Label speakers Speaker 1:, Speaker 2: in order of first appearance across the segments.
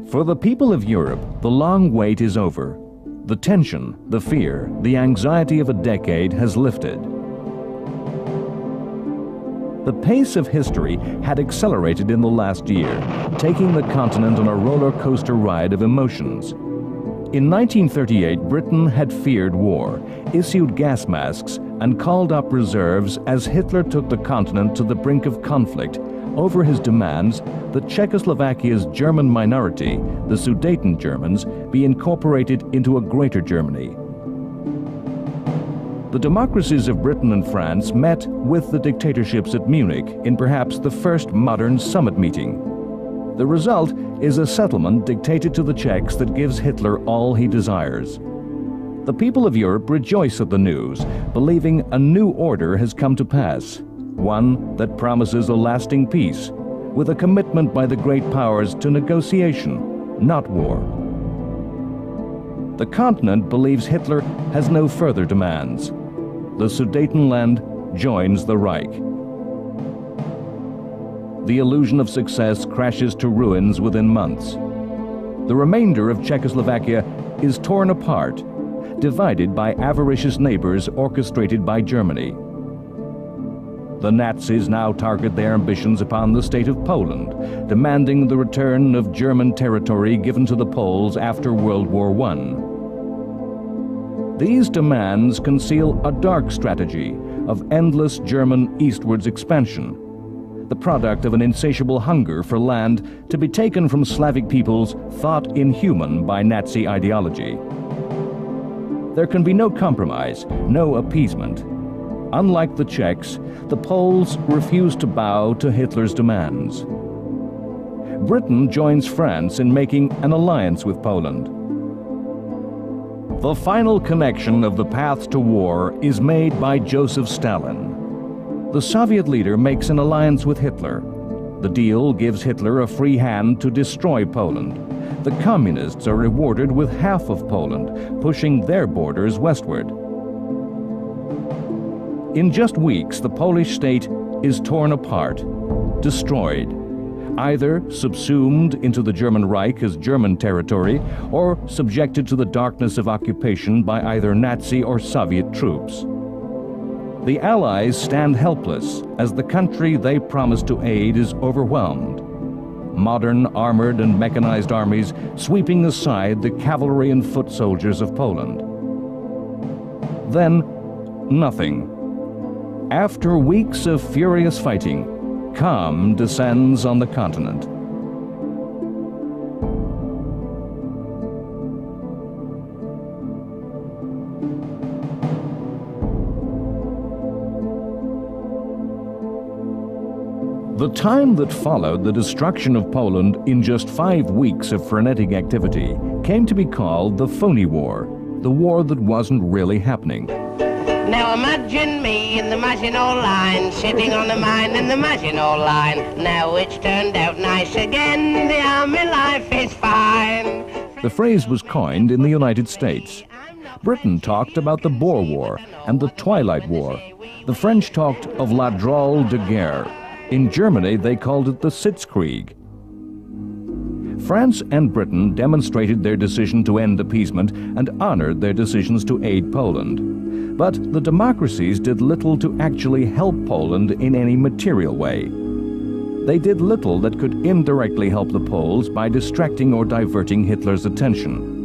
Speaker 1: For the people of Europe, the long wait is over. The tension, the fear, the anxiety of a decade has lifted. The pace of history had accelerated in the last year, taking the continent on a roller coaster ride of emotions. In 1938, Britain had feared war, issued gas masks, and called up reserves as Hitler took the continent to the brink of conflict over his demands that Czechoslovakia's German minority, the Sudeten Germans, be incorporated into a greater Germany. The democracies of Britain and France met with the dictatorships at Munich in perhaps the first modern summit meeting. The result is a settlement dictated to the Czechs that gives Hitler all he desires. The people of Europe rejoice at the news, believing a new order has come to pass, one that promises a lasting peace, with a commitment by the great powers to negotiation, not war. The continent believes Hitler has no further demands. The Sudetenland joins the Reich. The illusion of success crashes to ruins within months. The remainder of Czechoslovakia is torn apart, divided by avaricious neighbors orchestrated by Germany. The Nazis now target their ambitions upon the state of Poland, demanding the return of German territory given to the Poles after World War I. These demands conceal a dark strategy of endless German eastwards expansion, the product of an insatiable hunger for land to be taken from Slavic peoples thought inhuman by Nazi ideology. There can be no compromise, no appeasement. Unlike the Czechs, the Poles refuse to bow to Hitler's demands. Britain joins France in making an alliance with Poland. The final connection of the path to war is made by Joseph Stalin. The Soviet leader makes an alliance with Hitler. The deal gives Hitler a free hand to destroy Poland. The communists are rewarded with half of Poland, pushing their borders westward. In just weeks, the Polish state is torn apart, destroyed, either subsumed into the German Reich as German territory or subjected to the darkness of occupation by either Nazi or Soviet troops. The Allies stand helpless as the country they promised to aid is overwhelmed. Modern armored and mechanized armies sweeping aside the cavalry and foot soldiers of Poland. Then, nothing. After weeks of furious fighting, calm descends on the continent. The time that followed the destruction of Poland in just 5 weeks of frenetic activity came to be called the Phony War, the war that wasn't really happening.
Speaker 2: Now imagine me in the Maginot Line, sitting on the mine in the Maginot Line. Now it's turned out nice again, the army life is fine.
Speaker 1: The phrase was coined in the United States. Britain talked about the Boer War and the Twilight War. The French talked of La Drôle de Guerre. In Germany, they called it the Sitzkrieg. France and Britain demonstrated their decision to end appeasement and honored their decisions to aid Poland. But the democracies did little to actually help Poland in any material way. They did little that could indirectly help the Poles by distracting or diverting Hitler's attention.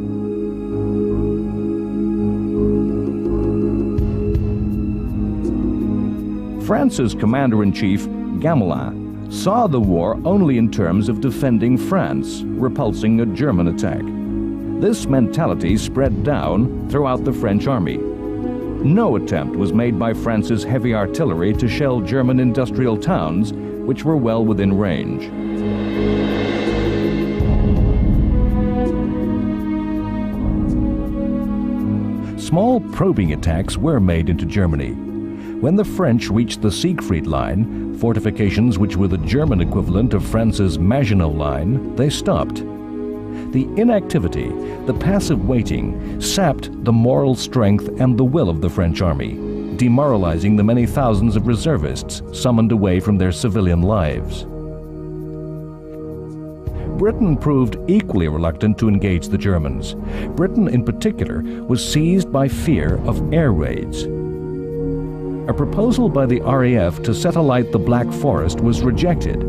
Speaker 1: France's commander-in-chief, Gamelin, saw the war only in terms of defending France, repulsing a German attack. This mentality spread down throughout the French army. No attempt was made by France's heavy artillery to shell German industrial towns, which were well within range. Small probing attacks were made into Germany. When the French reached the Siegfried Line, fortifications which were the German equivalent of France's Maginot Line, they stopped. The inactivity, the passive waiting, sapped the moral strength and the will of the French army, demoralizing the many thousands of reservists summoned away from their civilian lives. Britain proved equally reluctant to engage the Germans. Britain, in particular, was seized by fear of air raids. A proposal by the RAF to set alight the Black Forest was rejected,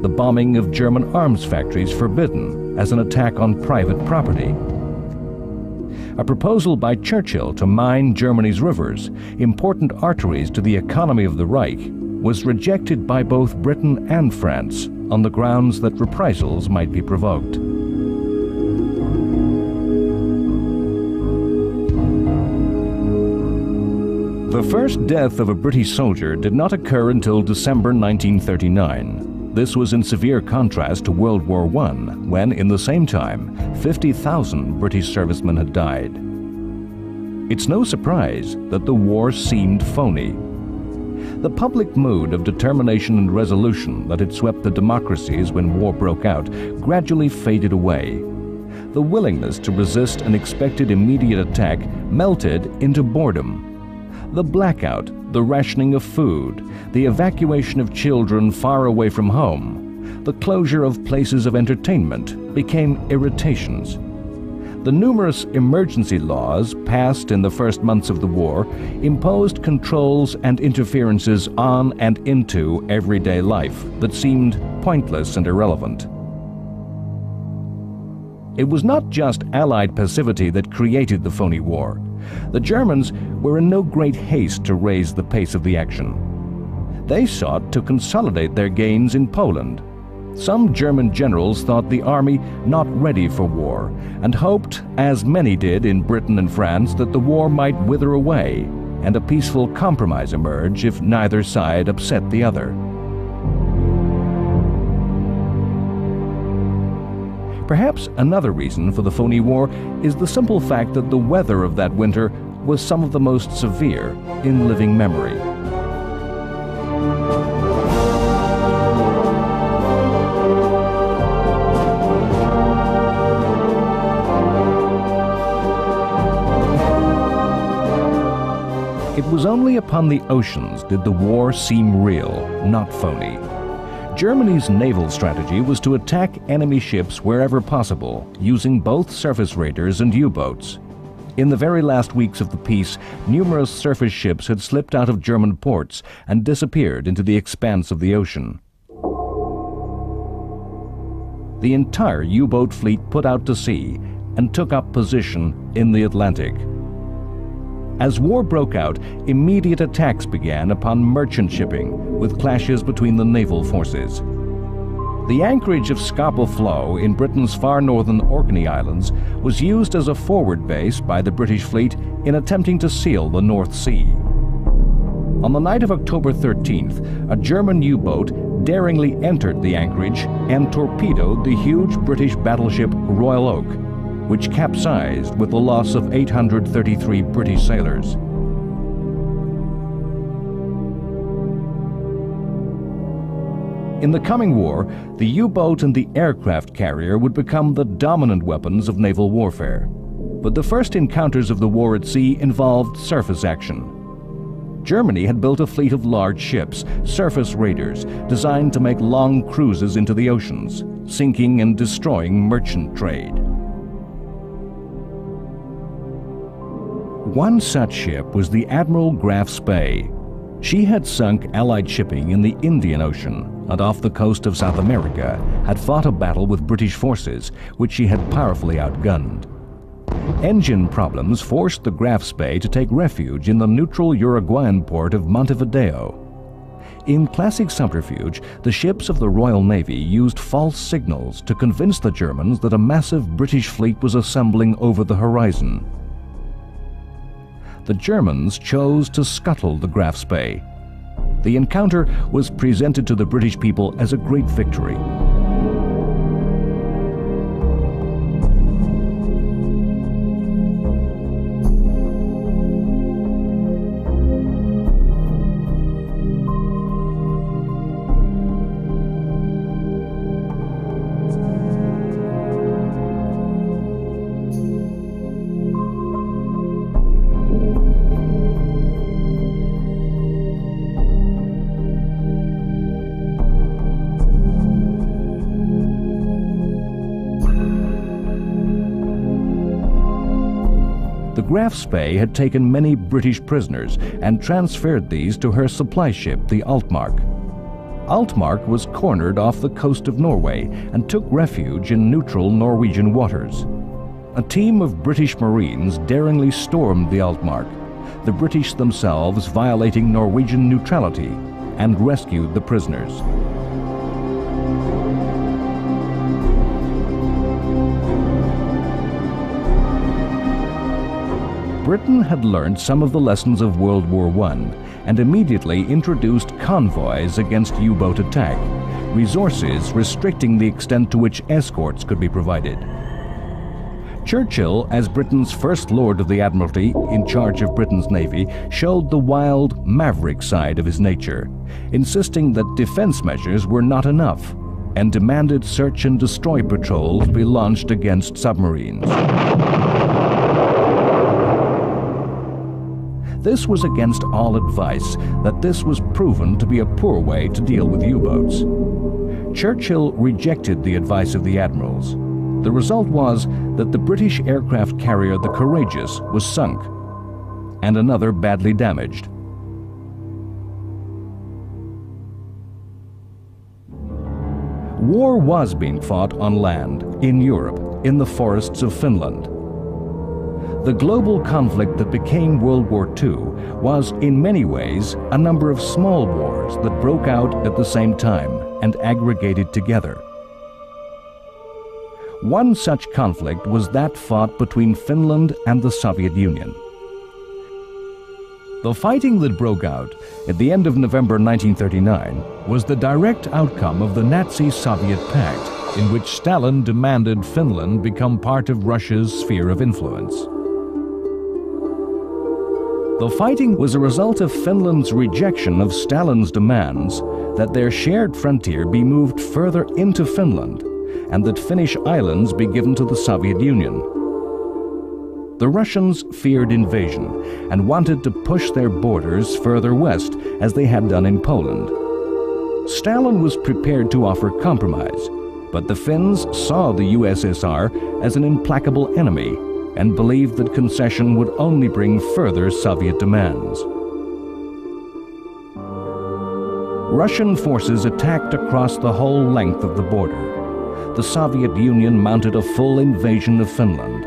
Speaker 1: the bombing of German arms factories forbidden as an attack on private property. A proposal by Churchill to mine Germany's rivers, important arteries to the economy of the Reich, was rejected by both Britain and France on the grounds that reprisals might be provoked. The first death of a British soldier did not occur until December 1939. This was in severe contrast to World War I, when, in the same time, 50,000 British servicemen had died. It's no surprise that the war seemed phony. The public mood of determination and resolution that had swept the democracies when war broke out gradually faded away. The willingness to resist an expected immediate attack melted into boredom. The blackout, the rationing of food, the evacuation of children far away from home, the closure of places of entertainment became irritations. The numerous emergency laws passed in the first months of the war imposed controls and interferences on and into everyday life that seemed pointless and irrelevant. It was not just Allied passivity that created the phony war. The Germans were in no great haste to raise the pace of the action. They sought to consolidate their gains in Poland. Some German generals thought the army not ready for war and hoped, as many did in Britain and France, that the war might wither away and a peaceful compromise emerge if neither side upset the other. Perhaps another reason for the phony war is the simple fact that the weather of that winter was some of the most severe in living memory. It was only upon the oceans did the war seem real, not phony. Germany's naval strategy was to attack enemy ships wherever possible, using both surface raiders and U-boats. In the very last weeks of the peace, numerous surface ships had slipped out of German ports and disappeared into the expanse of the ocean. The entire U-boat fleet put out to sea and took up position in the Atlantic. As war broke out, immediate attacks began upon merchant shipping, with clashes between the naval forces. The anchorage of Scapa Flow in Britain's far northern Orkney Islands was used as a forward base by the British fleet in attempting to seal the North Sea. On the night of October 13th, a German U-boat daringly entered the anchorage and torpedoed the huge British battleship Royal Oak, which capsized with the loss of 833 British sailors. In the coming war, the U-boat and the aircraft carrier would become the dominant weapons of naval warfare. But the first encounters of the war at sea involved surface action. Germany had built a fleet of large ships, surface raiders, designed to make long cruises into the oceans, sinking and destroying merchant trade. One such ship was the Admiral Graf Spee. She had sunk Allied shipping in the Indian Ocean and off the coast of South America had fought a battle with British forces, which she had powerfully outgunned. Engine problems forced the Graf Spee to take refuge in the neutral Uruguayan port of Montevideo. In classic subterfuge, the ships of the Royal Navy used false signals to convince the Germans that a massive British fleet was assembling over the horizon. The Germans chose to scuttle the Graf Spee. The encounter was presented to the British people as a great victory. Graf Spee had taken many British prisoners and transferred these to her supply ship, the Altmark. Altmark was cornered off the coast of Norway and took refuge in neutral Norwegian waters. A team of British Marines daringly stormed the Altmark, the British themselves violating Norwegian neutrality, and rescued the prisoners. Britain had learned some of the lessons of World War I and immediately introduced convoys against U-boat attack, resources restricting the extent to which escorts could be provided. Churchill, as Britain's First Lord of the Admiralty in charge of Britain's Navy, showed the wild, maverick side of his nature, insisting that defense measures were not enough, and demanded search and destroy patrols be launched against submarines. This was against all advice that this was proven to be a poor way to deal with U-boats. Churchill rejected the advice of the admirals. The result was that the British aircraft carrier the Courageous was sunk, and another badly damaged. War was being fought on land, in Europe, in the forests of Finland. The global conflict that became World War II was, in many ways, a number of small wars that broke out at the same time and aggregated together. One such conflict was that fought between Finland and the Soviet Union. The fighting that broke out at the end of November 1939 was the direct outcome of the Nazi-Soviet pact, in which Stalin demanded Finland become part of Russia's sphere of influence. The fighting was a result of Finland's rejection of Stalin's demands that their shared frontier be moved further into Finland and that Finnish islands be given to the Soviet Union. The Russians feared invasion and wanted to push their borders further west as they had done in Poland. Stalin was prepared to offer compromise, but the Finns saw the USSR as an implacable enemy and believed that concession would only bring further Soviet demands. Russian forces attacked across the whole length of the border. The Soviet Union mounted a full invasion of Finland.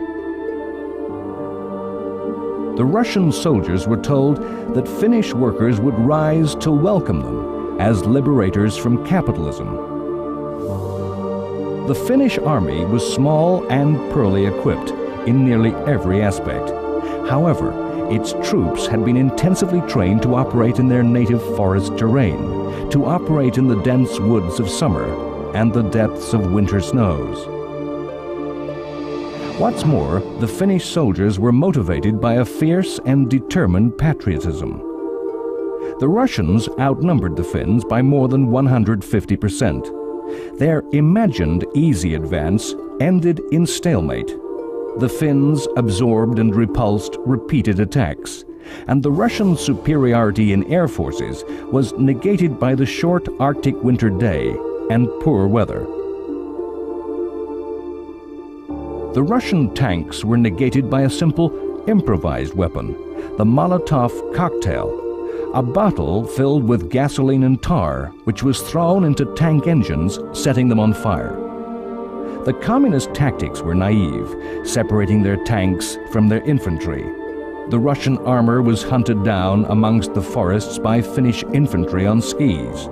Speaker 1: The Russian soldiers were told that Finnish workers would rise to welcome them as liberators from capitalism. The Finnish army was small and poorly equipped in nearly every aspect. However, its troops had been intensively trained to operate in their native forest terrain, to operate in the dense woods of summer and the depths of winter snows. What's more, the Finnish soldiers were motivated by a fierce and determined patriotism. The Russians outnumbered the Finns by more than 150%. Their imagined easy advance ended in stalemate. The Finns absorbed and repulsed repeated attacks, and the Russian superiority in air forces was negated by the short Arctic winter day and poor weather. The Russian tanks were negated by a simple, improvised weapon, the Molotov cocktail, a bottle filled with gasoline and tar, which was thrown into tank engines, setting them on fire. The communist tactics were naive, separating their tanks from their infantry. The Russian armor was hunted down amongst the forests by Finnish infantry on skis.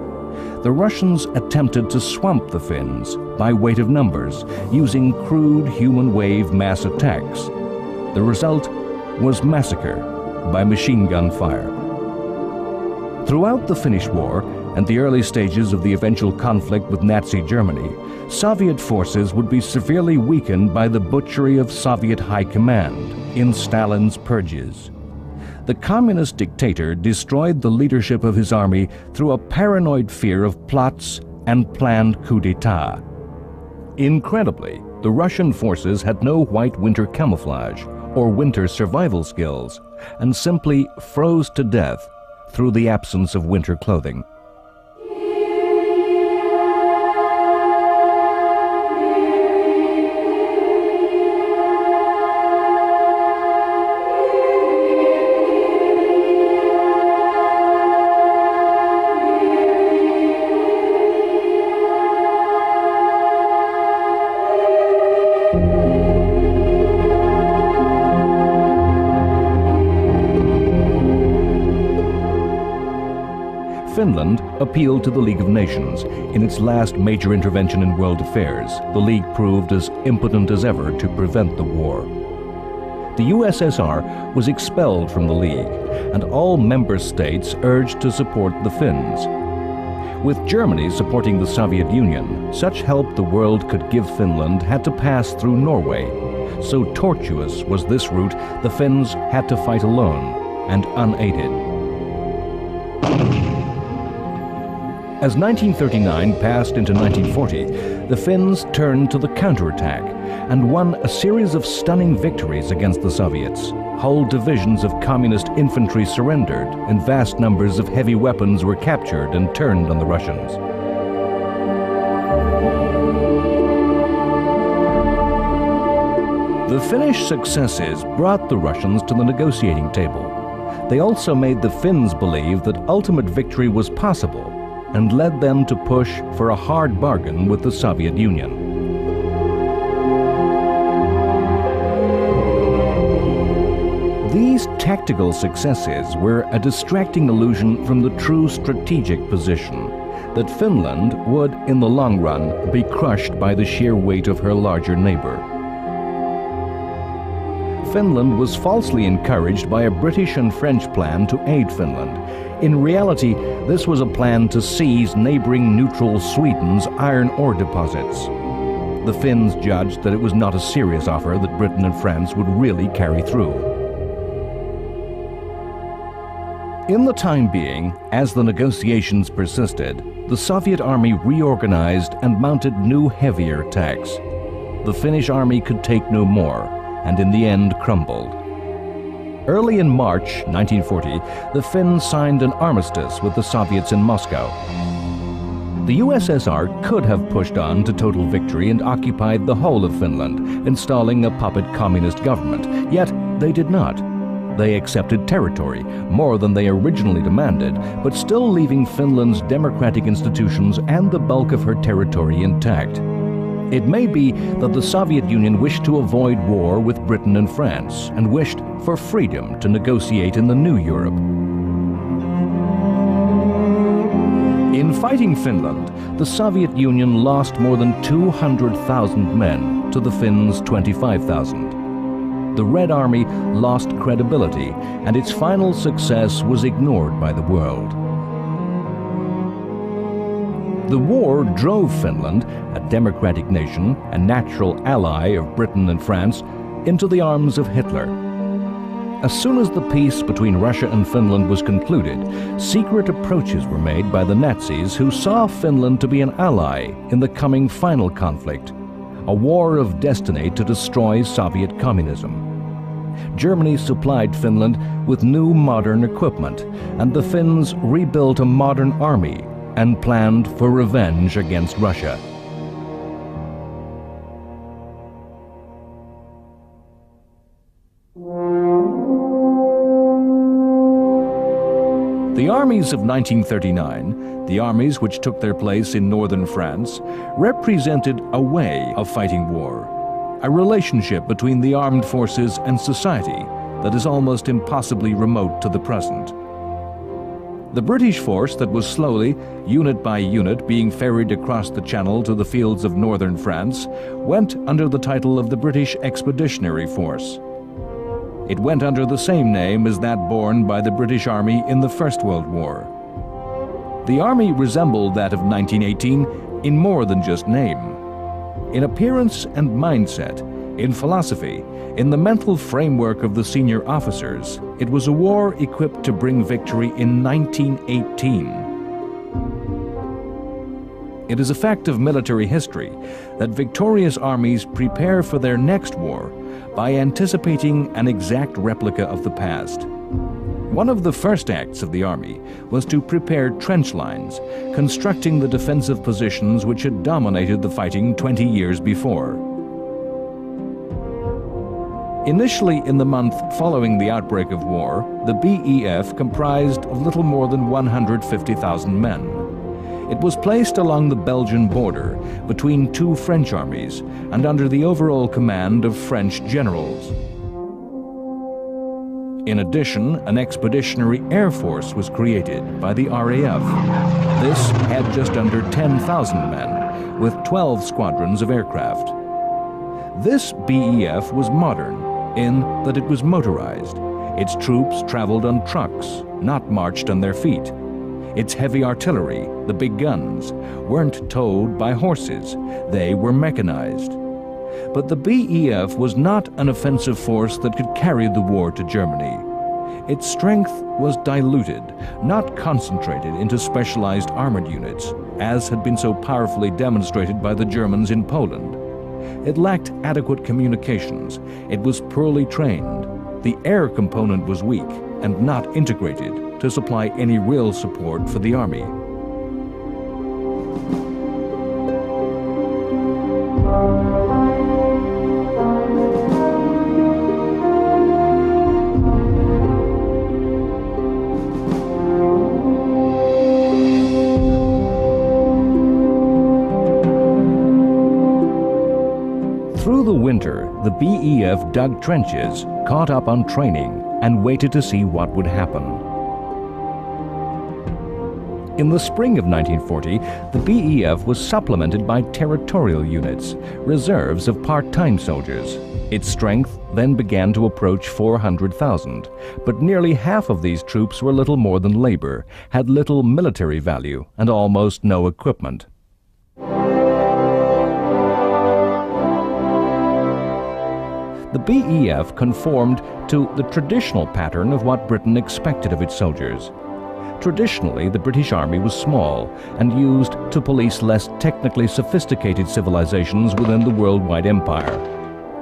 Speaker 1: The Russians attempted to swamp the Finns by weight of numbers, using crude human wave mass attacks. The result was massacre by machine gun fire. Throughout the Finnish War and the early stages of the eventual conflict with Nazi Germany, Soviet forces would be severely weakened by the butchery of Soviet high command in Stalin's purges. The communist dictator destroyed the leadership of his army through a paranoid fear of plots and planned coup d'etat. Incredibly, the Russian forces had no white winter camouflage or winter survival skills and simply froze to death through the absence of winter clothing. Finland appealed to the League of Nations. In its last major intervention in world affairs, the League proved as impotent as ever to prevent the war. The USSR was expelled from the League, and all member states urged to support the Finns. With Germany supporting the Soviet Union, such help the world could give Finland had to pass through Norway. So tortuous was this route, the Finns had to fight alone and unaided. As 1939 passed into 1940, the Finns turned to the counterattack and won a series of stunning victories against the Soviets. Whole divisions of communist infantry surrendered, and vast numbers of heavy weapons were captured and turned on the Russians. The Finnish successes brought the Russians to the negotiating table. They also made the Finns believe that ultimate victory was possible, and led them to push for a hard bargain with the Soviet Union. These tactical successes were a distracting illusion from the true strategic position, that Finland would, in the long run, be crushed by the sheer weight of her larger neighbor. Finland was falsely encouraged by a British and French plan to aid Finland. In reality, this was a plan to seize neighboring neutral Sweden's iron ore deposits. The Finns judged that it was not a serious offer that Britain and France would really carry through. In the time being, as the negotiations persisted, the Soviet army reorganized and mounted new heavier attacks. The Finnish army could take no more, and in the end crumbled. Early in March 1940, the Finns signed an armistice with the Soviets in Moscow. The USSR could have pushed on to total victory and occupied the whole of Finland, installing a puppet communist government, yet they did not. They accepted territory, more than they originally demanded, but still leaving Finland's democratic institutions and the bulk of her territory intact. It may be that the Soviet Union wished to avoid war with Britain and France, and wished for freedom to negotiate in the new Europe. In fighting Finland, the Soviet Union lost more than 200,000 men to the Finns' 25,000. The Red Army lost credibility, and its final success was ignored by the world. The war drove Finland, a democratic nation, a natural ally of Britain and France, into the arms of Hitler. As soon as the peace between Russia and Finland was concluded, secret approaches were made by the Nazis, who saw Finland to be an ally in the coming final conflict, a war of destiny to destroy Soviet communism. Germany supplied Finland with new modern equipment, and the Finns rebuilt a modern army and planned for revenge against Russia. The armies of 1939, the armies which took their place in northern France, represented a way of fighting war, a relationship between the armed forces and society that is almost impossibly remote to the present. The British force that was slowly, unit by unit, being ferried across the Channel to the fields of northern France went under the title of the British Expeditionary Force. It went under the same name as that borne by the British Army in the First World War. The army resembled that of 1918 in more than just name. In appearance and mindset, in philosophy, in the mental framework of the senior officers, it was a war equipped to bring victory in 1918. It is a fact of military history that victorious armies prepare for their next war by anticipating an exact replica of the past. One of the first acts of the army was to prepare trench lines, constructing the defensive positions which had dominated the fighting 20 years before. Initially, in the month following the outbreak of war, the BEF comprised of little more than 150,000 men. It was placed along the Belgian border between two French armies and under the overall command of French generals. In addition, an expeditionary air force was created by the RAF. This had just under 10,000 men, with 12 squadrons of aircraft. This BEF was modern in that it was motorized. Its troops traveled on trucks, not marched on their feet. Its heavy artillery, the big guns, weren't towed by horses. They were mechanized. But the BEF was not an offensive force that could carry the war to Germany. Its strength was diluted, not concentrated into specialized armored units, as had been so powerfully demonstrated by the Germans in Poland. It lacked adequate communications. It was poorly trained. The air component was weak and not integrated to supply any real support for the army. Through the winter, the BEF dug trenches, caught up on training, and waited to see what would happen. In the spring of 1940, the BEF was supplemented by territorial units, reserves of part-time soldiers. Its strength then began to approach 400,000, but nearly half of these troops were little more than labor, had little military value, and almost no equipment. The BEF conformed to the traditional pattern of what Britain expected of its soldiers. Traditionally, the British Army was small and used to police less technically sophisticated civilizations within the worldwide empire.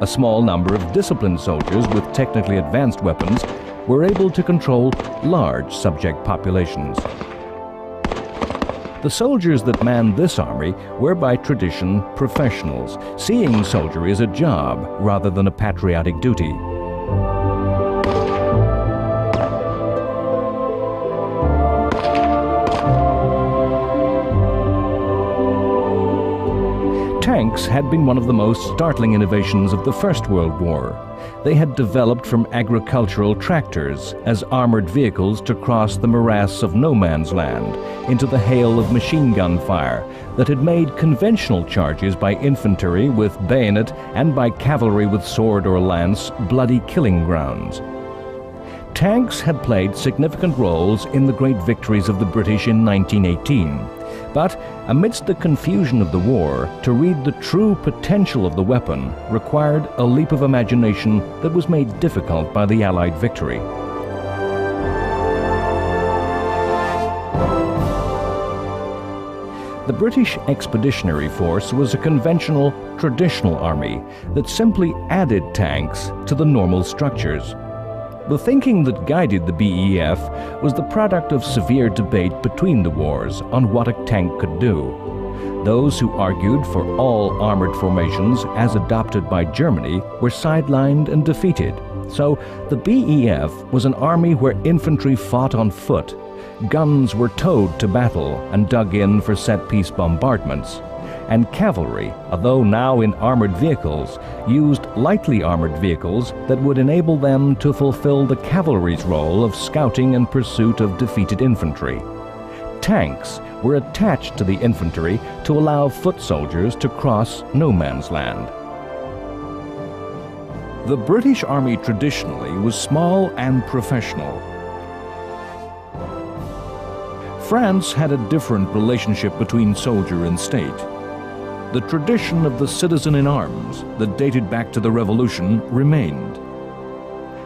Speaker 1: A small number of disciplined soldiers with technically advanced weapons were able to control large subject populations. The soldiers that manned this army were by tradition professionals, seeing soldiery as a job rather than a patriotic duty. Tanks had been one of the most startling innovations of the First World War. They had developed from agricultural tractors as armored vehicles to cross the morass of no man's land into the hail of machine gun fire that had made conventional charges by infantry with bayonet and by cavalry with sword or lance bloody killing grounds. Tanks had played significant roles in the great victories of the British in 1918. But amidst the confusion of the war, to read the true potential of the weapon required a leap of imagination that was made difficult by the Allied victory. The British Expeditionary Force was a conventional, traditional army that simply added tanks to the normal structures. The thinking that guided the BEF was the product of severe debate between the wars on what a tank could do. Those who argued for all armored formations as adopted by Germany were sidelined and defeated. So the BEF was an army where infantry fought on foot, guns were towed to battle and dug in for set-piece bombardments, and cavalry, although now in armored vehicles, used lightly armored vehicles that would enable them to fulfill the cavalry's role of scouting and pursuit of defeated infantry. Tanks were attached to the infantry to allow foot soldiers to cross no man's land. The British Army traditionally was small and professional. France had a different relationship between soldier and state. The tradition of the citizen in arms that dated back to the Revolution remained.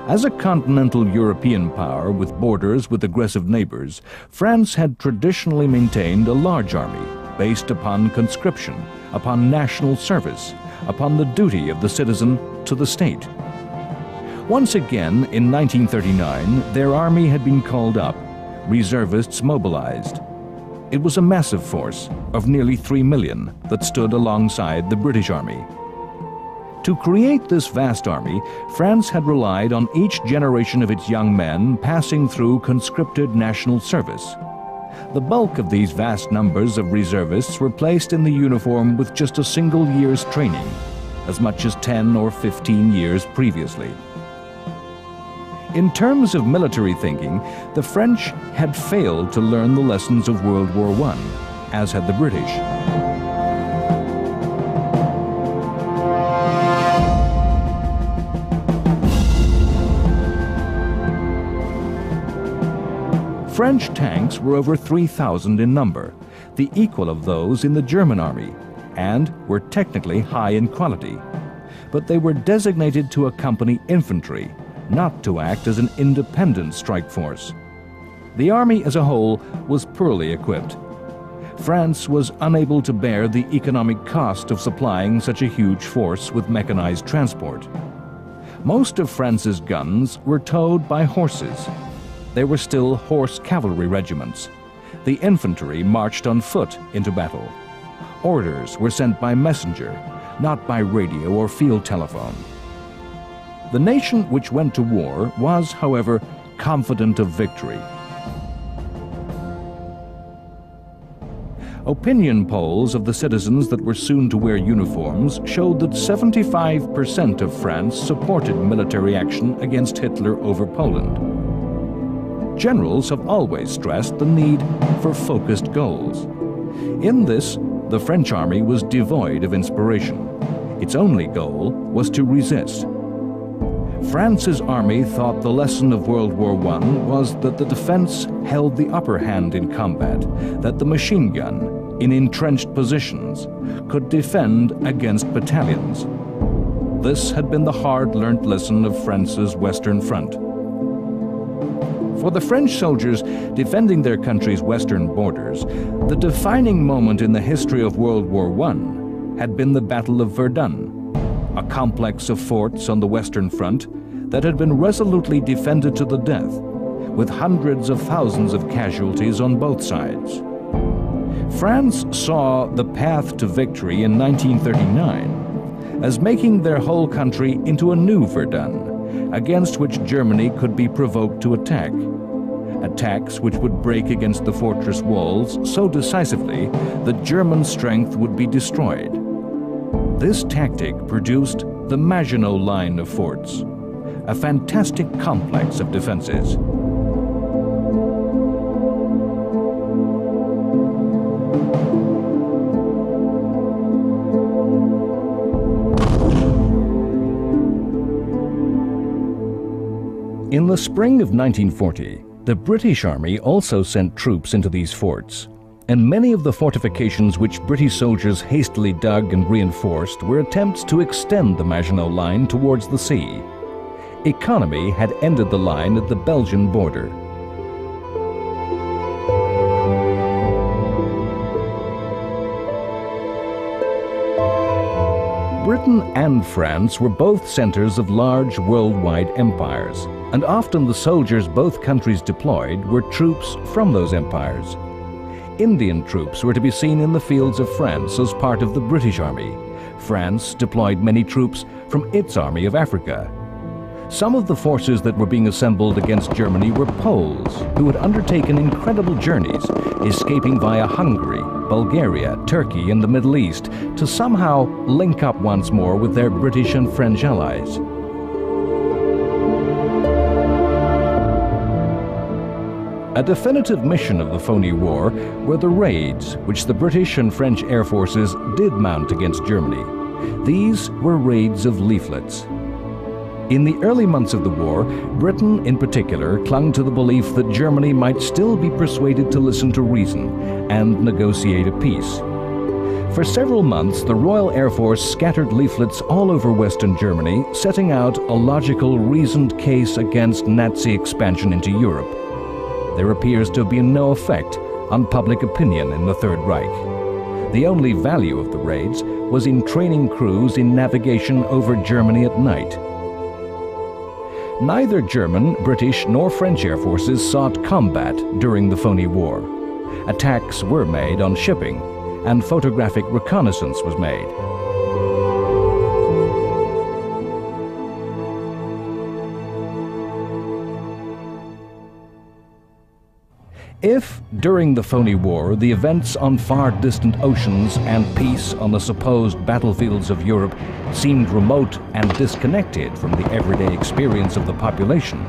Speaker 1: As a continental European power with borders with aggressive neighbors, France had traditionally maintained a large army based upon conscription, upon national service, upon the duty of the citizen to the state. Once again, in 1939, their army had been called up, reservists mobilized. It was a massive force of nearly 3 million that stood alongside the British Army. To create this vast army, France had relied on each generation of its young men passing through conscripted national service. The bulk of these vast numbers of reservists were placed in the uniform with just a single year's training, as much as 10 or 15 years previously. In terms of military thinking, the French had failed to learn the lessons of World War I, as had the British. French tanks were over 3,000 in number, the equal of those in the German army, and were technically high in quality. But they were designated to accompany infantry, not to act as an independent strike force. The army as a whole was poorly equipped. France was unable to bear the economic cost of supplying such a huge force with mechanized transport. Most of France's guns were towed by horses. There were still horse cavalry regiments. The infantry marched on foot into battle. Orders were sent by messenger, not by radio or field telephone. The nation which went to war was, however, confident of victory. Opinion polls of the citizens that were soon to wear uniforms showed that 75% of France supported military action against Hitler over Poland. Generals have always stressed the need for focused goals. In this, the French army was devoid of inspiration. Its only goal was to resist. France's army thought the lesson of World War I was that the defense held the upper hand in combat, that the machine gun, in entrenched positions, could defend against battalions. This had been the hard-learnt lesson of France's Western Front. For the French soldiers defending their country's western borders, the defining moment in the history of World War I had been the Battle of Verdun, a complex of forts on the Western Front that had been resolutely defended to the death, with hundreds of thousands of casualties on both sides. France saw the path to victory in 1939 as making their whole country into a new Verdun, against which Germany could be provoked to attack. Attacks which would break against the fortress walls so decisively that German strength would be destroyed. This tactic produced the Maginot Line of forts, a fantastic complex of defenses. In the spring of 1940, the British Army also sent troops into these forts, and many of the fortifications which British soldiers hastily dug and reinforced were attempts to extend the Maginot Line towards the sea. Economy had ended the line at the Belgian border. Britain and France were both centers of large worldwide empires, and often the soldiers both countries deployed were troops from those empires. Indian troops were to be seen in the fields of France as part of the British Army. France deployed many troops from its Army of Africa. Some of the forces that were being assembled against Germany were Poles who had undertaken incredible journeys, escaping via Hungary, Bulgaria, Turkey, and the Middle East to somehow link up once more with their British and French allies. A definitive mission of the Phony War were the raids which the British and French air forces did mount against Germany. These were raids of leaflets. In the early months of the war, Britain in particular clung to the belief that Germany might still be persuaded to listen to reason and negotiate a peace. For several months, the Royal Air Force scattered leaflets all over Western Germany, setting out a logical, reasoned case against Nazi expansion into Europe. There appears to have been no effect on public opinion in the Third Reich. The only value of the raids was in training crews in navigation over Germany at night. Neither German, British, nor French air forces sought combat during the Phony War. Attacks were made on shipping, and photographic reconnaissance was made. If, during the Phony War, the events on far distant oceans and peace on the supposed battlefields of Europe seemed remote and disconnected from the everyday experience of the population,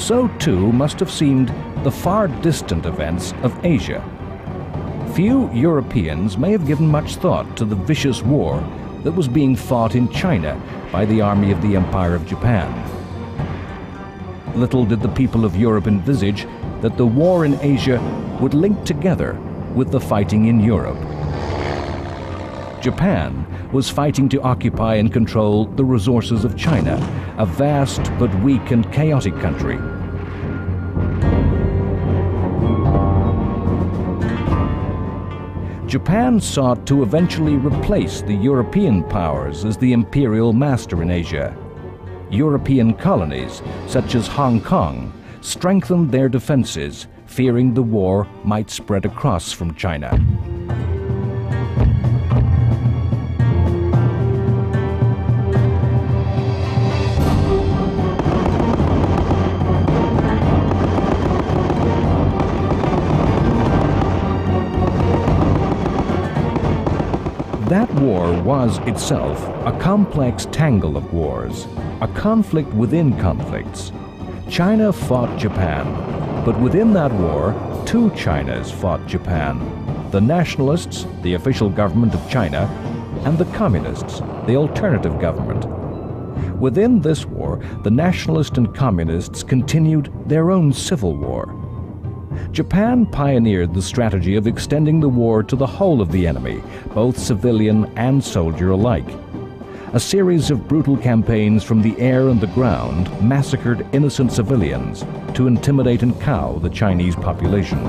Speaker 1: so too must have seemed the far distant events of Asia. Few Europeans may have given much thought to the vicious war that was being fought in China by the army of the Empire of Japan. Little did the people of Europe envisage that the war in Asia would link together with the fighting in Europe. Japan was fighting to occupy and control the resources of China, a vast but weak and chaotic country. Japan sought to eventually replace the European powers as the imperial master in Asia. European colonies, such as Hong Kong, strengthened their defenses, fearing the war might spread across from China. That war was itself a complex tangle of wars, a conflict within conflicts. China fought Japan, but within that war, two Chinas fought Japan: the nationalists, the official government of China, and the communists, the alternative government. Within this war, the nationalists and communists continued their own civil war. Japan pioneered the strategy of extending the war to the whole of the enemy, both civilian and soldier alike. A series of brutal campaigns from the air and the ground massacred innocent civilians to intimidate and cow the Chinese population.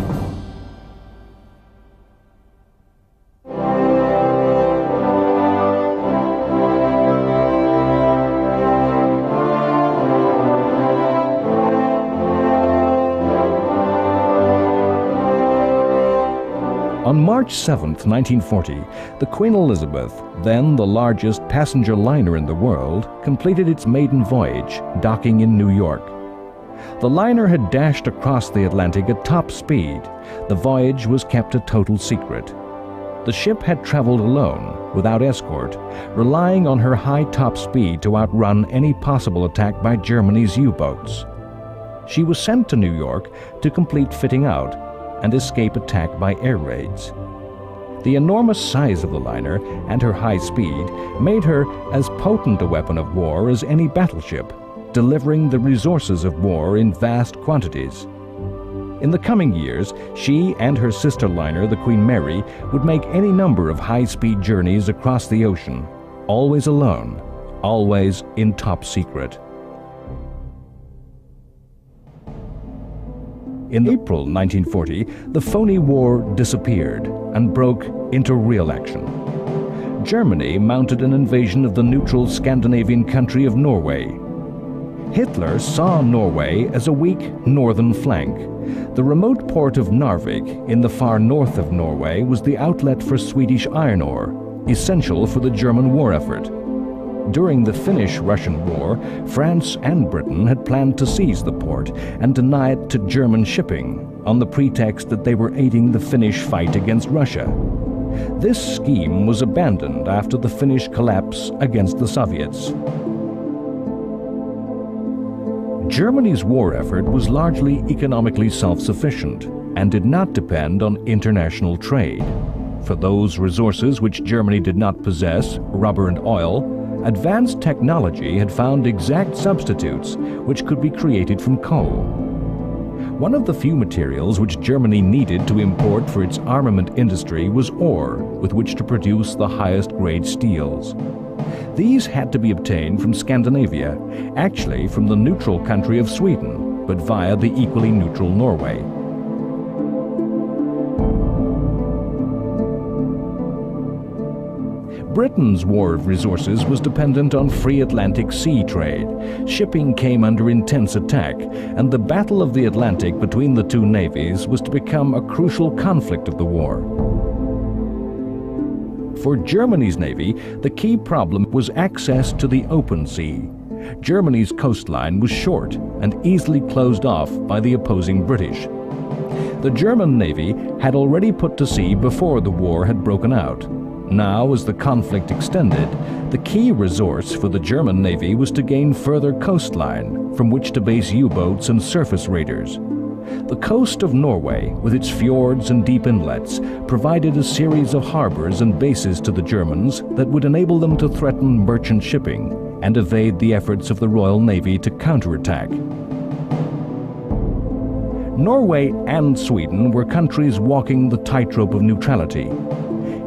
Speaker 1: On March 7, 1940, the Queen Elizabeth, then the largest passenger liner in the world, completed its maiden voyage, docking in New York. The liner had dashed across the Atlantic at top speed. The voyage was kept a total secret. The ship had traveled alone, without escort, relying on her high top speed to outrun any possible attack by Germany's U-boats. She was sent to New York to complete fitting out and escape attack by air raids. The enormous size of the liner and her high speed made her as potent a weapon of war as any battleship, delivering the resources of war in vast quantities. In the coming years, she and her sister liner, the Queen Mary, would make any number of high-speed journeys across the ocean, always alone, always in top secret. In April 1940, the phony war disappeared and broke into real action. Germany mounted an invasion of the neutral Scandinavian country of Norway. Hitler saw Norway as a weak northern flank. The remote port of Narvik in the far north of Norway was the outlet for Swedish iron ore, essential for the German war effort. During the Finnish-Russian War, France and Britain had planned to seize the port and deny it to German shipping on the pretext that they were aiding the Finnish fight against Russia. This scheme was abandoned after the Finnish collapse against the Soviets. Germany's war effort was largely economically self-sufficient and did not depend on international trade. For those resources which Germany did not possess, rubber and oil, advanced technology had found exact substitutes which could be created from coal. One of the few materials which Germany needed to import for its armament industry was ore with which to produce the highest grade steels. These had to be obtained from Scandinavia, actually from the neutral country of Sweden, but via the equally neutral Norway. Britain's war of resources was dependent on free Atlantic sea trade. Shipping came under intense attack, and the Battle of the Atlantic between the two navies was to become a crucial conflict of the war. For Germany's navy, the key problem was access to the open sea. Germany's coastline was short and easily closed off by the opposing British. The German navy had already put to sea before the war had broken out. Now, as the conflict extended, the key resource for the German Navy was to gain further coastline from which to base U-boats and surface raiders. The coast of Norway, with its fjords and deep inlets, provided a series of harbors and bases to the Germans that would enable them to threaten merchant shipping and evade the efforts of the Royal Navy to counterattack. Norway and Sweden were countries walking the tightrope of neutrality.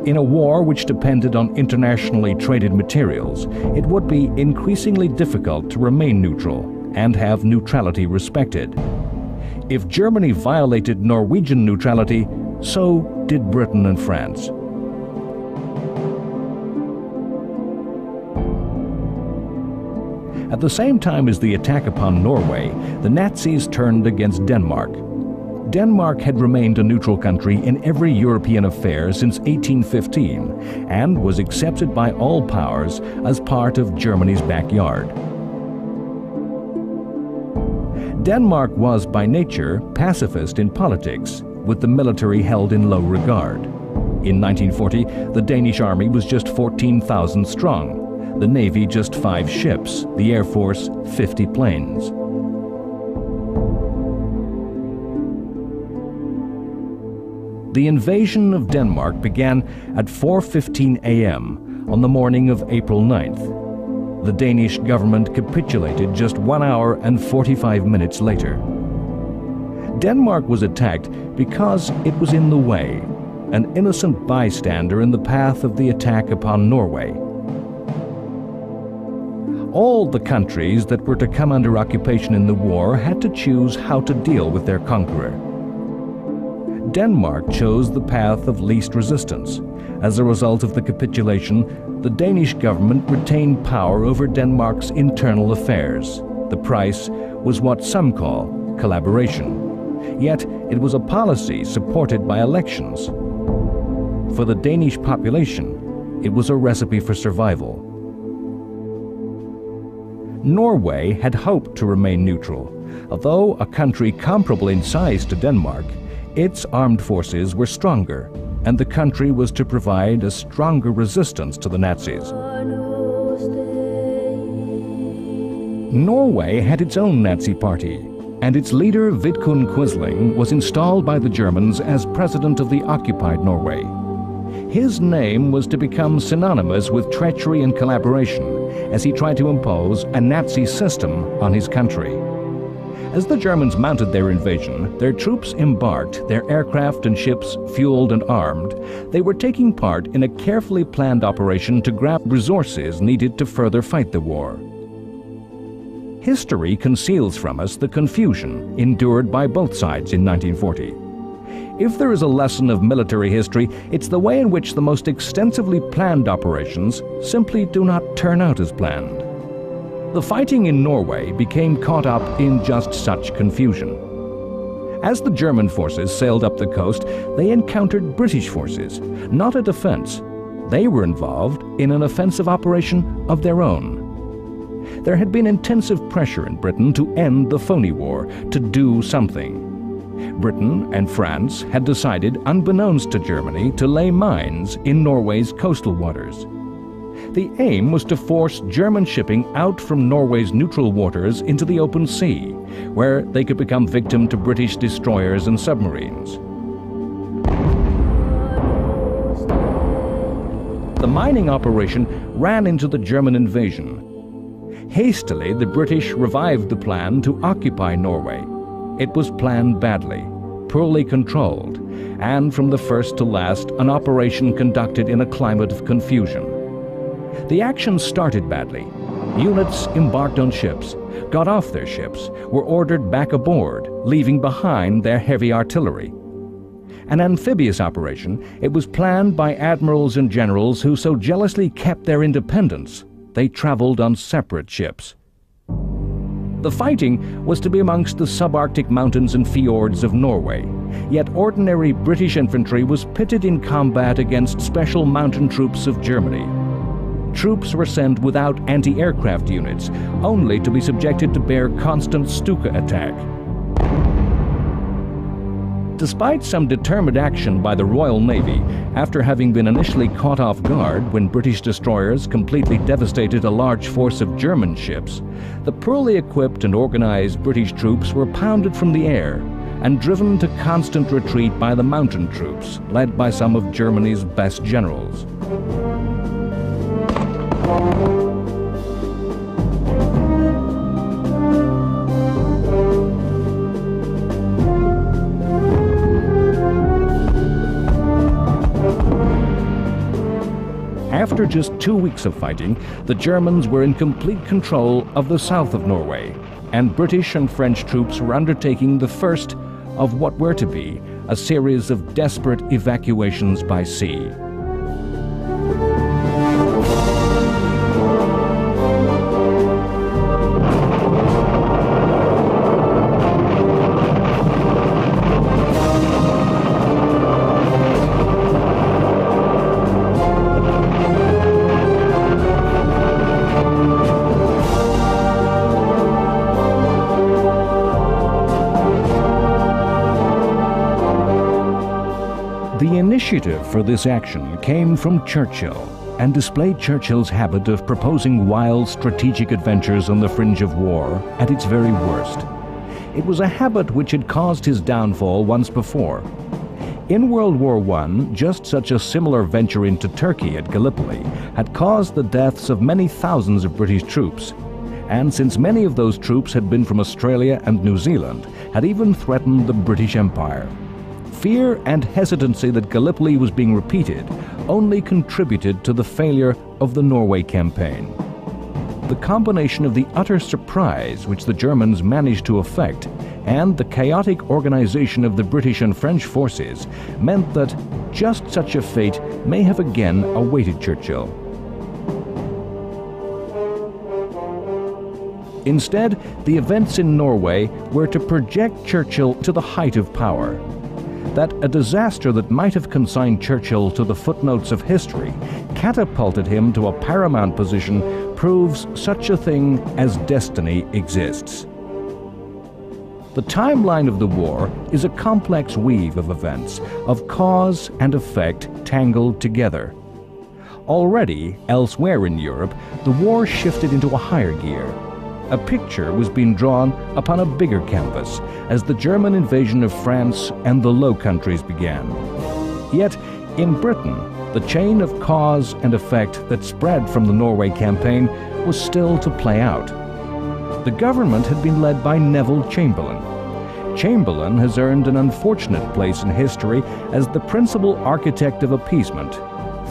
Speaker 1: In a war which depended on internationally traded materials, it would be increasingly difficult to remain neutral and have neutrality respected. If Germany violated Norwegian neutrality, so did Britain and France. At the same time as the attack upon Norway, the Nazis turned against Denmark. Denmark had remained a neutral country in every European affair since 1815 and was accepted by all powers as part of Germany's backyard. Denmark was by nature pacifist in politics, with the military held in low regard. In 1940, the Danish army was just 14,000 strong, the Navy just 5 ships, the Air Force 50 planes. The invasion of Denmark began at 4:15 a.m. on the morning of April 9th. The Danish government capitulated just 1 hour and 45 minutes later. Denmark was attacked because it was in the way, an innocent bystander in the path of the attack upon Norway. All the countries that were to come under occupation in the war had to choose how to deal with their conqueror. Denmark chose the path of least resistance. As a result of the capitulation, the Danish government retained power over Denmark's internal affairs. The price was what some call collaboration. Yet it was a policy supported by elections. For the Danish population, it was a recipe for survival. Norway had hoped to remain neutral. Although a country comparable in size to Denmark, its armed forces were stronger, and the country was to provide a stronger resistance to the Nazis. Norway had its own Nazi party, and its leader Vidkun Quisling was installed by the Germans as president of the occupied Norway. His name was to become synonymous with treachery and collaboration as he tried to impose a Nazi system on his country. As the Germans mounted their invasion, their troops embarked, their aircraft and ships fueled and armed. They were taking part in a carefully planned operation to grab resources needed to further fight the war. History conceals from us the confusion endured by both sides in 1940. If there is a lesson of military history, it's the way in which the most extensively planned operations simply do not turn out as planned. The fighting in Norway became caught up in just such confusion. As the German forces sailed up the coast, they encountered British forces, not a defense. They were involved in an offensive operation of their own. There had been intensive pressure in Britain to end the phony war, to do something. Britain and France had decided, unbeknownst to Germany, to lay mines in Norway's coastal waters. The aim was to force German shipping out from Norway's neutral waters into the open sea, where they could become victim to British destroyers and submarines. The mining operation ran into the German invasion. Hastily, the British revived the plan to occupy Norway. It was planned badly, poorly controlled, and from the first to last, an operation conducted in a climate of confusion. The action started badly. Units embarked on ships, got off their ships, were ordered back aboard, leaving behind their heavy artillery. An amphibious operation, it was planned by admirals and generals who so jealously kept their independence, they traveled on separate ships. The fighting was to be amongst the subarctic mountains and fjords of Norway, yet ordinary British infantry was pitted in combat against special mountain troops of Germany. Troops were sent without anti-aircraft units, only to be subjected to bear constant Stuka attack. Despite some determined action by the Royal Navy, after having been initially caught off guard when British destroyers completely devastated a large force of German ships, the poorly equipped and organized British troops were pounded from the air and driven to constant retreat by the mountain troops, led by some of Germany's best generals. After just 2 weeks of fighting, the Germans were in complete control of the south of Norway, and British and French troops were undertaking the first of what were to be a series of desperate evacuations by sea. The initiative for this action came from Churchill and displayed Churchill's habit of proposing wild strategic adventures on the fringe of war at its very worst. It was a habit which had caused his downfall once before. In World War I, just such a similar venture into Turkey at Gallipoli had caused the deaths of many thousands of British troops, and since many of those troops had been from Australia and New Zealand, had even threatened the British Empire. Fear and hesitancy that Gallipoli was being repeated only contributed to the failure of the Norway campaign. The combination of the utter surprise which the Germans managed to effect and the chaotic organization of the British and French forces meant that just such a fate may have again awaited Churchill. Instead, the events in Norway were to project Churchill to the height of power. That a disaster that might have consigned Churchill to the footnotes of history catapulted him to a paramount position proves such a thing as destiny exists. The timeline of the war is a complex weave of events, of cause and effect tangled together. Already, elsewhere in Europe, the war shifted into a higher gear. A picture was being drawn upon a bigger canvas as the German invasion of France and the Low Countries began. Yet, in Britain, the chain of cause and effect that spread from the Norway campaign was still to play out. The government had been led by Neville Chamberlain. Chamberlain has earned an unfortunate place in history as the principal architect of appeasement,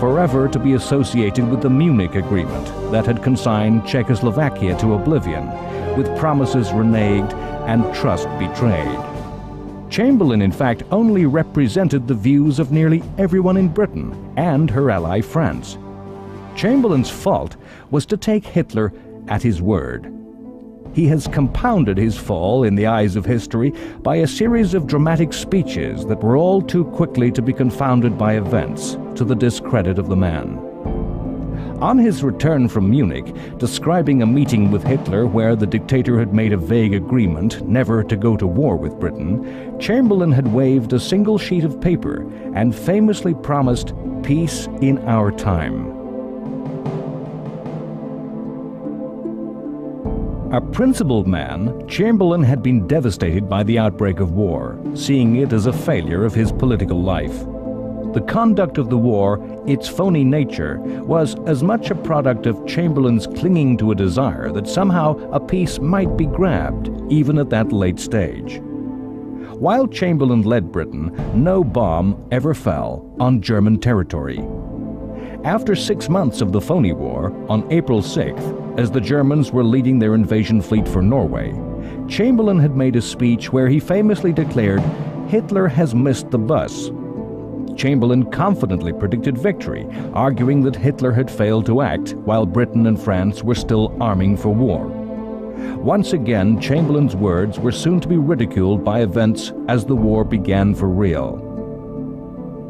Speaker 1: forever to be associated with the Munich Agreement that had consigned Czechoslovakia to oblivion, with promises reneged and trust betrayed. Chamberlain, in fact, only represented the views of nearly everyone in Britain and her ally France. Chamberlain's fault was to take Hitler at his word. He has compounded his fall in the eyes of history by a series of dramatic speeches that were all too quickly to be confounded by events, to the discredit of the man. On his return from Munich, describing a meeting with Hitler where the dictator had made a vague agreement never to go to war with Britain, Chamberlain had waved a single sheet of paper and famously promised peace in our time. A principled man, Chamberlain had been devastated by the outbreak of war, seeing it as a failure of his political life. The conduct of the war, its phony nature, was as much a product of Chamberlain's clinging to a desire that somehow a peace might be grabbed, even at that late stage. While Chamberlain led Britain, no bomb ever fell on German territory. After 6 months of the phony war, on April 6th, as the Germans were leading their invasion fleet for Norway, Chamberlain had made a speech where he famously declared, "Hitler has missed the bus." Chamberlain confidently predicted victory, arguing that Hitler had failed to act while Britain and France were still arming for war. Once again, Chamberlain's words were soon to be ridiculed by events as the war began for real.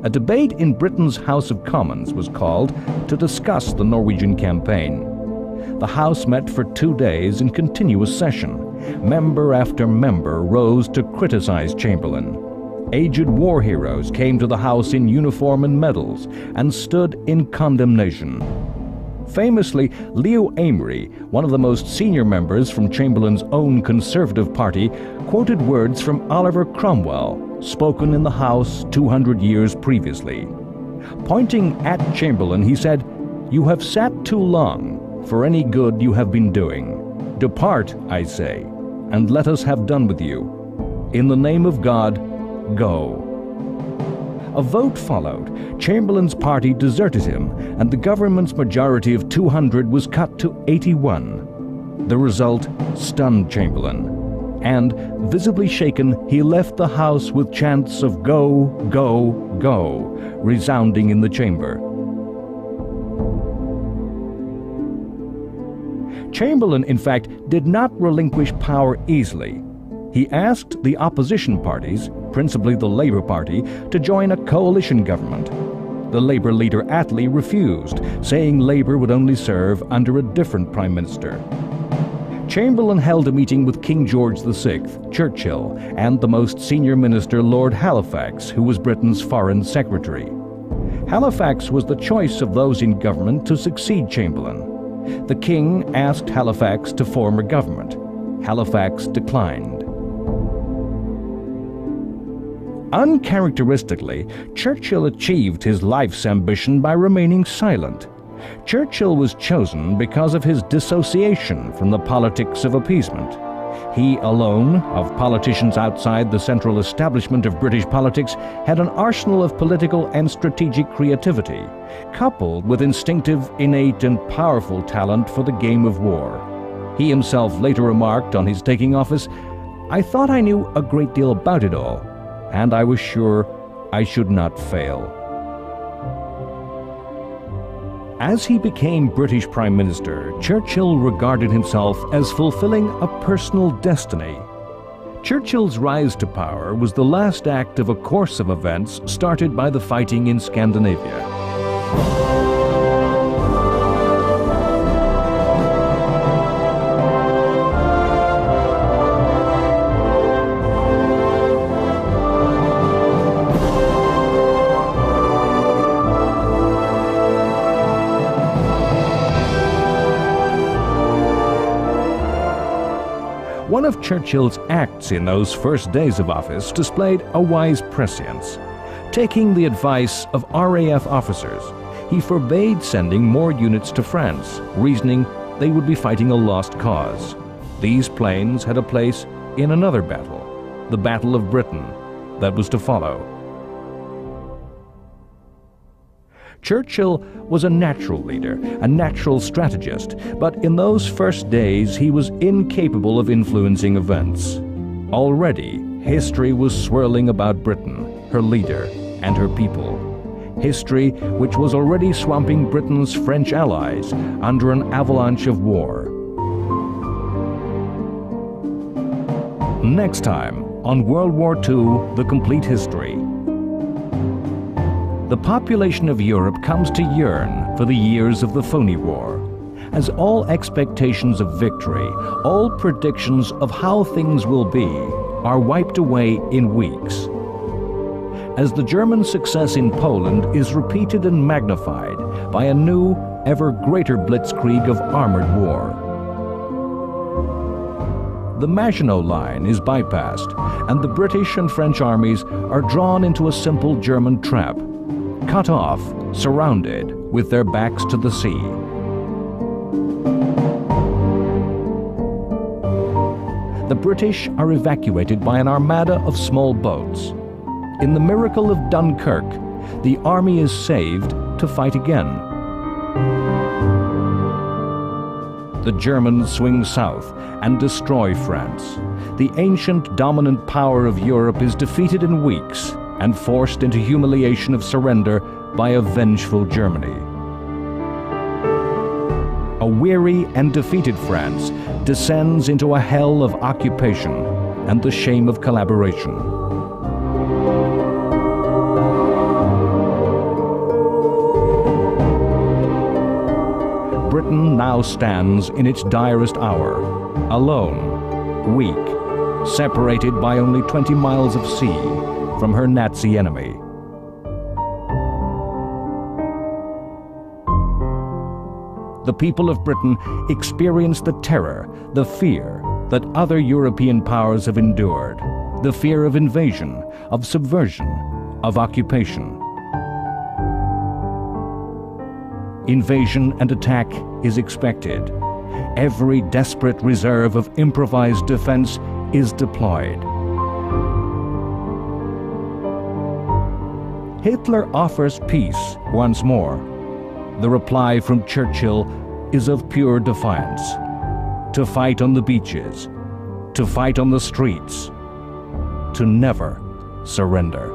Speaker 1: A debate in Britain's House of Commons was called to discuss the Norwegian campaign. The House met for 2 days in continuous session. Member after member rose to criticize Chamberlain. Aged war heroes came to the house in uniform and medals and stood in condemnation. Famously, Leo Amery, one of the most senior members from Chamberlain's own Conservative Party, quoted words from Oliver Cromwell, spoken in the House 200 years previously. Pointing at Chamberlain, he said, "You have sat too long for any good you have been doing. Depart, I say, and let us have done with you. In the name of God, go." A vote followed. Chamberlain's party deserted him, and the government's majority of 200 was cut to 81. The result stunned Chamberlain, and, visibly shaken, he left the house with chants of "Go, go, go," resounding in the chamber. Chamberlain, in fact, did not relinquish power easily. He asked the opposition parties, principally the Labour Party, to join a coalition government. The Labour leader Attlee refused, saying Labour would only serve under a different Prime Minister. Chamberlain held a meeting with King George VI, Churchill, and the most senior minister Lord Halifax, who was Britain's Foreign Secretary. Halifax was the choice of those in government to succeed Chamberlain. The King asked Halifax to form a government. Halifax declined. Uncharacteristically, Churchill achieved his life's ambition by remaining silent. Churchill was chosen because of his dissociation from the politics of appeasement. He alone, of politicians outside the central establishment of British politics, had an arsenal of political and strategic creativity, coupled with instinctive, innate, and powerful talent for the game of war. He himself later remarked on his taking office, "I thought I knew a great deal about it all, and I was sure I should not fail." As he became British Prime Minister, Churchill regarded himself as fulfilling a personal destiny. Churchill's rise to power was the last act of a course of events started by the fighting in Scandinavia. One of Churchill's acts in those first days of office displayed a wise prescience. Taking the advice of RAF officers, he forbade sending more units to France, reasoning they would be fighting a lost cause. These planes had a place in another battle, the Battle of Britain, that was to follow. Churchill was a natural leader, a natural strategist, but in those first days he was incapable of influencing events. Already, history was swirling about Britain, her leader, and her people. History which was already swamping Britain's French allies under an avalanche of war. Next time, on World War II, The Complete History. The population of Europe comes to yearn for the years of the phony war, as all expectations of victory, all predictions of how things will be, are wiped away in weeks. As the German success in Poland is repeated and magnified by a new, ever greater blitzkrieg of armored war. The Maginot Line is bypassed, and the British and French armies are drawn into a simple German trap, cut off, surrounded, with their backs to the sea. The British are evacuated by an armada of small boats. In the miracle of Dunkirk, the army is saved to fight again. The Germans swing south and destroy France. The ancient dominant power of Europe is defeated in weeks and forced into humiliation of surrender by a vengeful Germany. A weary and defeated France descends into a hell of occupation and the shame of collaboration. Britain now stands in its direst hour, alone, weak, separated by only 20 miles of sea from her Nazi enemy. The people of Britain experienced the terror, the fear that other European powers have endured, the fear of invasion, of subversion, of occupation. Invasion and attack is expected. Every desperate reserve of improvised defense is deployed. Hitler offers peace once more. The reply from Churchill is of pure defiance. To fight on the beaches, to fight on the streets, to never surrender.